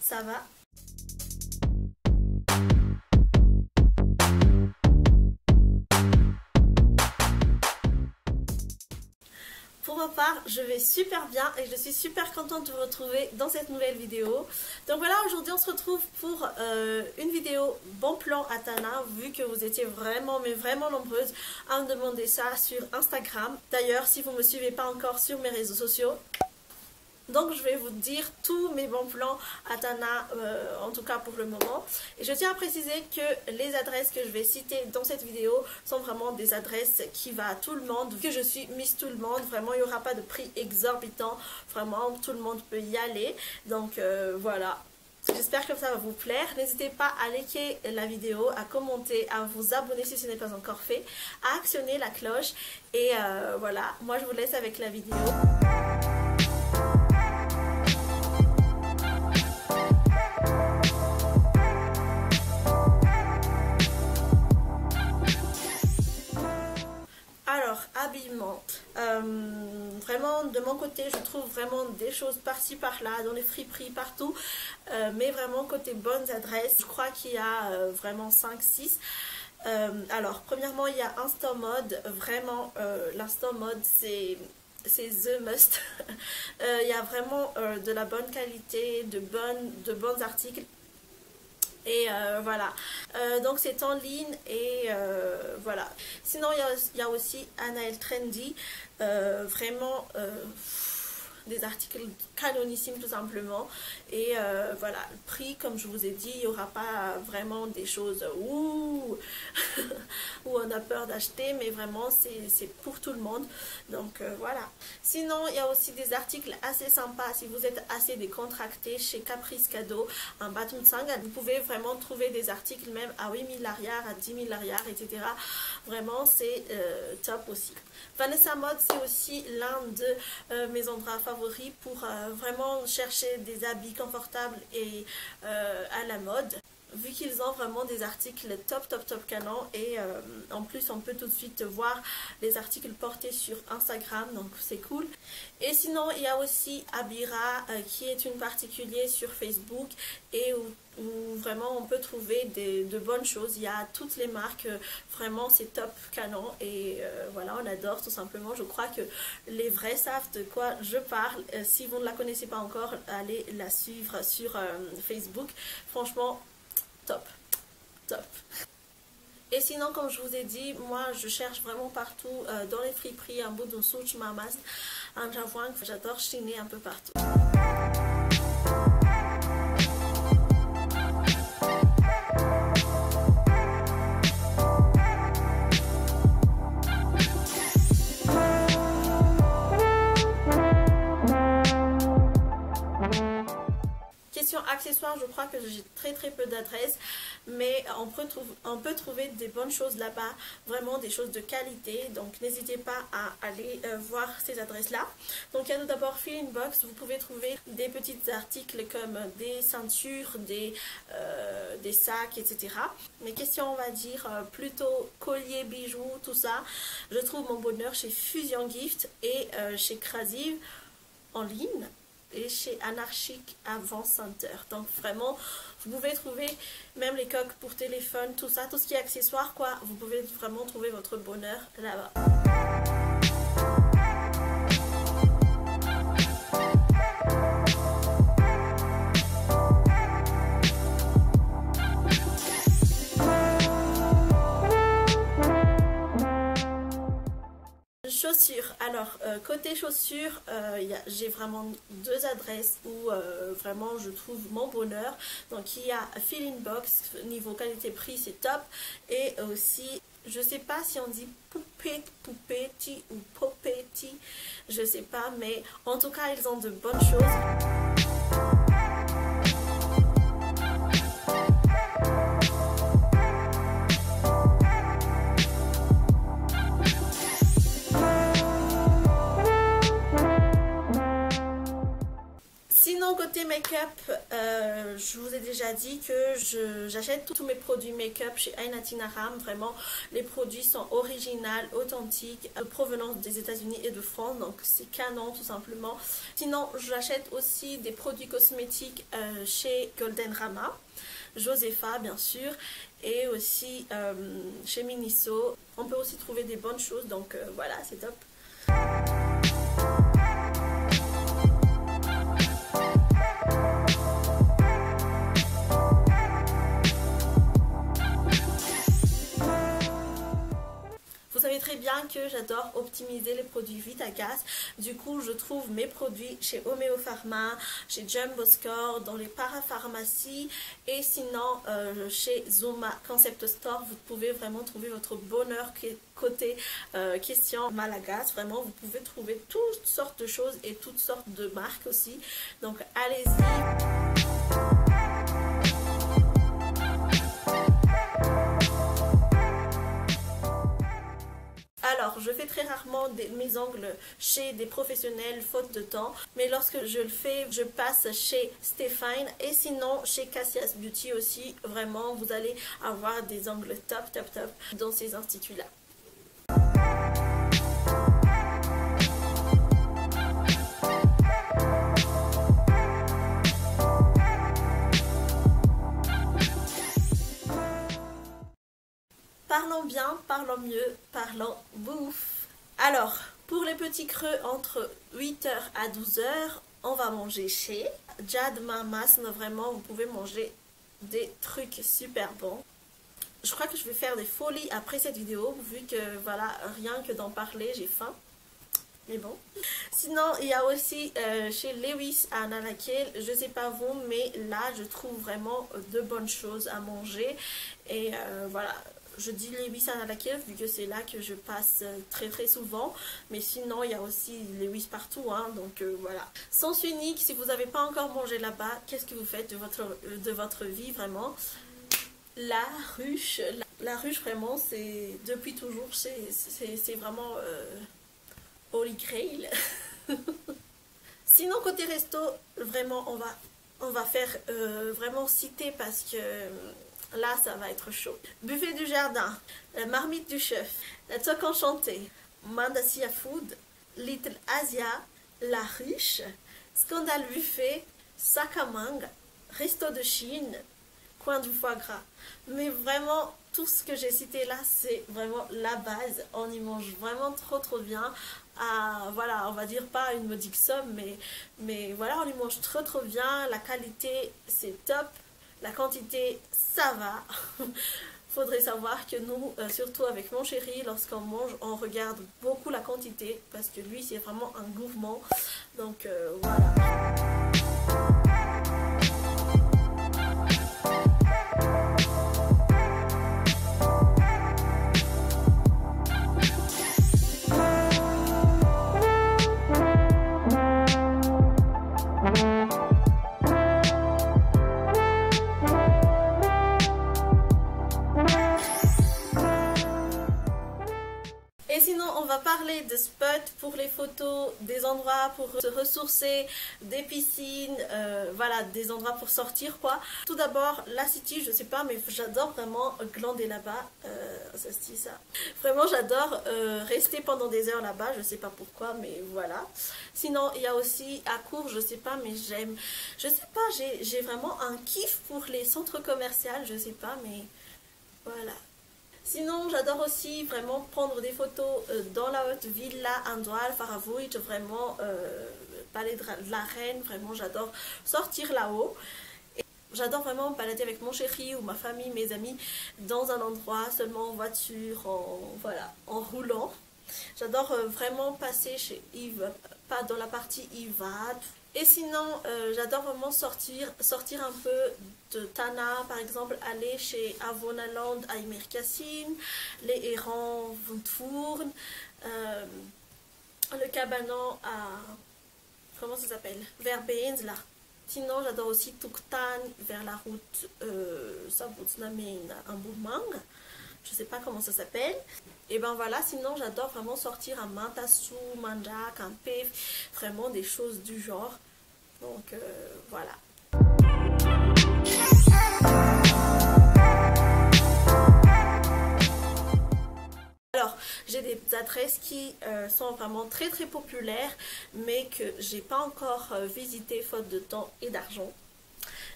Ça va? Pour ma part, je vais super bien et je suis super contente de vous retrouver dans cette nouvelle vidéo. Donc voilà, aujourd'hui on se retrouve pour une vidéo bon plan Atana, vu que vous étiez vraiment, mais vraiment nombreuses à me demander ça sur Instagram. D'ailleurs, si vous ne me suivez pas encore sur mes réseaux sociaux, donc je vais vous dire tous mes bons plans Atana, en tout cas pour le moment. Et je tiens à préciser que les adresses que je vais citer dans cette vidéo sont vraiment des adresses qui vont à tout le monde, vu que je suis Miss Tout le Monde. Vraiment, il n'y aura pas de prix exorbitant, vraiment tout le monde peut y aller. Donc voilà. J'espère que ça va vous plaire. N'hésitez pas à liker la vidéo, à commenter, à vous abonner si ce n'est pas encore fait, à actionner la cloche. Et voilà, moi je vous laisse avec la vidéo. Alors, habillement, vraiment de mon côté je trouve vraiment des choses par-ci par-là, dans les friperies partout, mais vraiment côté bonnes adresses, je crois qu'il y a vraiment 5-6. Alors premièrement il y a Instamode, vraiment l'Instamode c'est the must. Il y a vraiment de la bonne qualité, de bons articles. Et voilà, donc c'est en ligne et voilà. Sinon il y a aussi Anaël Trendy, vraiment des articles canonissimes tout simplement. Et voilà, le prix comme je vous ai dit, il n'y aura pas vraiment des choses où on a peur d'acheter, mais vraiment c'est pour tout le monde. Donc voilà. Sinon il y a aussi des articles assez sympas si vous êtes assez décontracté chez Caprice Cadeau, un bâton de 5. Vous pouvez vraiment trouver des articles même à 8000 l'arrière, à 10 000 l'arrière, etc. Vraiment c'est top aussi. Vanessa Mode, c'est aussi l'un de mes endroits favoris pour vraiment chercher des habits confortables et à la mode, vu qu'ils ont vraiment des articles top canon. Et en plus on peut tout de suite voir les articles portés sur Instagram, donc c'est cool. Et sinon il y a aussi Abira, qui est une particulière sur Facebook et où vraiment on peut trouver de bonnes choses. Il y a toutes les marques, vraiment c'est top canon. Et voilà, on adore tout simplement. Je crois que les vrais savent de quoi je parle. Si vous ne la connaissez pas encore, allez la suivre sur Facebook. Franchement top. Et sinon, comme je vous ai dit, moi je cherche vraiment partout, dans les friperies, un bout d'un souch mamas, un javouin, j'adore chiner un peu partout. Accessoires, je crois que j'ai très peu d'adresses, mais on peut trouver des bonnes choses là-bas, vraiment des choses de qualité. Donc n'hésitez pas à aller voir ces adresses là. Donc il y a tout d'abord Feeling Box, vous pouvez trouver des petits articles comme des ceintures, des sacs, etc. Mais questions, on va dire plutôt colliers, bijoux, tout ça, je trouve mon bonheur chez Fusion Gift et chez Crasive en ligne et chez Anarchic Avant Center. Donc vraiment vous pouvez trouver même les coques pour téléphone, tout ça, tout ce qui est accessoire quoi, vous pouvez vraiment trouver votre bonheur là-bas. Chaussures, alors côté chaussures, j'ai vraiment deux adresses où vraiment je trouve mon bonheur. Donc il y a Feeling Box, niveau qualité-prix c'est top. Et aussi, je sais pas si on dit poupetti ou popetti, je sais pas, mais en tout cas ils ont de bonnes choses. Côté make-up, je vous ai déjà dit que j'achète tous mes produits make-up chez Ainati Naram. Vraiment, les produits sont originaux, authentiques, de provenance des États-Unis et de France, donc c'est canon tout simplement. Sinon, j'achète aussi des produits cosmétiques chez Golden Rama, Josepha bien sûr, et aussi chez Miniso. On peut aussi trouver des bonnes choses, donc voilà, c'est top. Vous savez très bien que j'adore optimiser les produits Vitagas. Du coup, je trouve mes produits chez Omeo Pharma, chez Jumbo Score, dans les parapharmacies et sinon chez Zoma Concept Store. Vous pouvez vraiment trouver votre bonheur côté question Malagas. Vraiment, vous pouvez trouver toutes sortes de choses et toutes sortes de marques aussi. Donc, allez-y. Alors, je fais très rarement mes ongles chez des professionnels faute de temps, mais lorsque je le fais, je passe chez Stéphane et sinon chez Cassias Beauty aussi. Vraiment, vous allez avoir des ongles top, top, top dans ces instituts-là. Parlons bien, parlons mieux, parlons bouffe. Alors, pour les petits creux entre 8h à 12h, on va manger chez Jad Mamas. Vraiment, vous pouvez manger des trucs super bons. Je crois que je vais faire des folies après cette vidéo, vu que voilà, rien que d'en parler, j'ai faim. Mais bon. Sinon, il y a aussi chez Lewis à Nanakel, je sais pas vous, mais là, je trouve vraiment de bonnes choses à manger. Et voilà. Je dis Lewis à Nanakel vu que c'est là que je passe très très souvent. Mais sinon, il y a aussi Lewis partout. Hein, donc voilà. Sens unique, si vous n'avez pas encore mangé là-bas, qu'est-ce que vous faites de votre vie vraiment? La ruche. La ruche, vraiment, c'est depuis toujours, c'est vraiment Holy Grail. Sinon, côté resto, vraiment, on va faire vraiment citer parce que là, ça va être chaud. Buffet du jardin, la marmite du chef, la toque enchantée, Mandasia Food, Little Asia, la ruche, Scandale Buffet, Sakamang, Resto de Chine, Coin du foie gras. Mais vraiment, tout ce que j'ai cité là, c'est vraiment la base. On y mange vraiment trop trop bien. Voilà, on va dire pas une modique somme, mais voilà, on y mange trop trop bien. La qualité, c'est top. La quantité, ça va. Faudrait savoir que nous, surtout avec mon chéri, lorsqu'on mange, on regarde beaucoup la quantité parce que lui, c'est vraiment un gourmand. Donc voilà. Et sinon, on va parler de spots pour les photos, des endroits pour se ressourcer, des piscines, voilà, des endroits pour sortir quoi. Tout d'abord, la City, je sais pas, mais j'adore vraiment glander là-bas. Ça se dit ça. Vraiment, j'adore rester pendant des heures là-bas, je sais pas pourquoi, mais voilà. Sinon, il y a aussi à Court, je sais pas, mais j'aime, je sais pas, j'ai vraiment un kiff pour les centres commerciaux, je sais pas, mais voilà. Sinon, j'adore aussi vraiment prendre des photos dans la haute villa Andoal, Faravouit, vraiment palais de la Reine, vraiment j'adore sortir là-haut. J'adore vraiment me balader avec mon chéri ou ma famille, mes amis, dans un endroit, seulement en voiture, voilà, en roulant. J'adore vraiment passer chez Yves, pas dans la partie Yvad. Et sinon, j'adore vraiment sortir un peu de Tana, par exemple, aller chez Avonaland à Imercassine, les Errants Wundfourn, le Cabanon à, comment ça s'appelle, vers Beens là. Sinon, j'adore aussi Tuktan vers la route Sabutsnamen en Bourmang. Je sais pas comment ça s'appelle. Et ben voilà, sinon j'adore vraiment sortir à Mantassou, Manjak, un Pef, vraiment des choses du genre. Donc voilà. adresses qui sont vraiment très très populaires, mais que j'ai pas encore visité faute de temps et d'argent.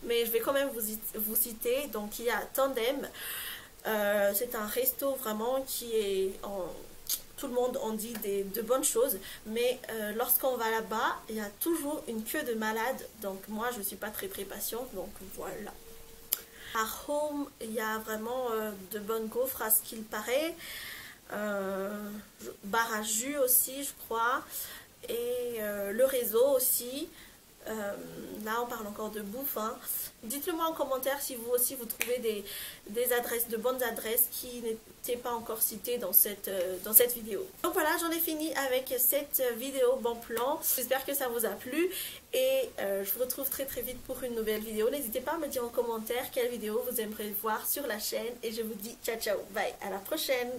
Mais je vais quand même vous citer. Donc il y a Tandem. C'est un resto vraiment qui est tout le monde en dit de bonnes choses, mais lorsqu'on va là-bas, il y a toujours une queue de malades. Donc moi, je suis pas très patiente, donc voilà. À Home, il y a vraiment de bonnes gaufres à ce qu'il paraît. Bar à jus aussi, je crois. Et le réseau aussi. Là on parle encore de bouffe, hein. Dites-le moi en commentaire si vous aussi vous trouvez des adresses, de bonnes adresses qui n'étaient pas encore citées dans cette vidéo. Donc voilà, j'en ai fini avec cette vidéo bon plan. J'espère que ça vous a plu et je vous retrouve très vite pour une nouvelle vidéo. N'hésitez pas à me dire en commentaire quelle vidéo vous aimeriez voir sur la chaîne et je vous dis ciao ciao, bye, à la prochaine.